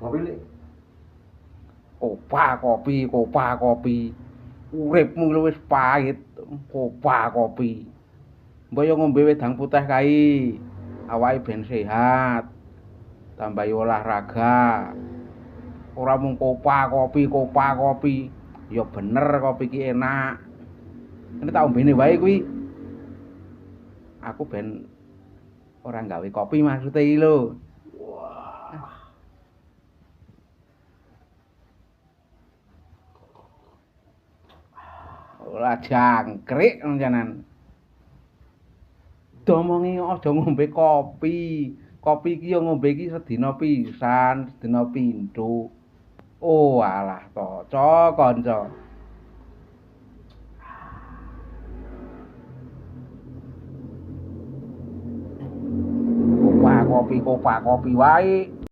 Kopi lek. Kopa kopi. Uripmu wis pahit, kopa kopi. Mbok yo ngombe wedang putih kae. Awake ben sehat. Tambahi olahraga. Ora mung kopa kopi. Ya bener kopi ki enak. Ini tak ombene wae kuwi. Aku ben ora gawe kopi maksude iki lho. Wah. Ora jangkrik jenengan. Domongi aja ngombe kopi. Kopi iki yo ngombe iki sedina pisan, sedina pindho. Oh alah to, kanca. Kopa kopi wae.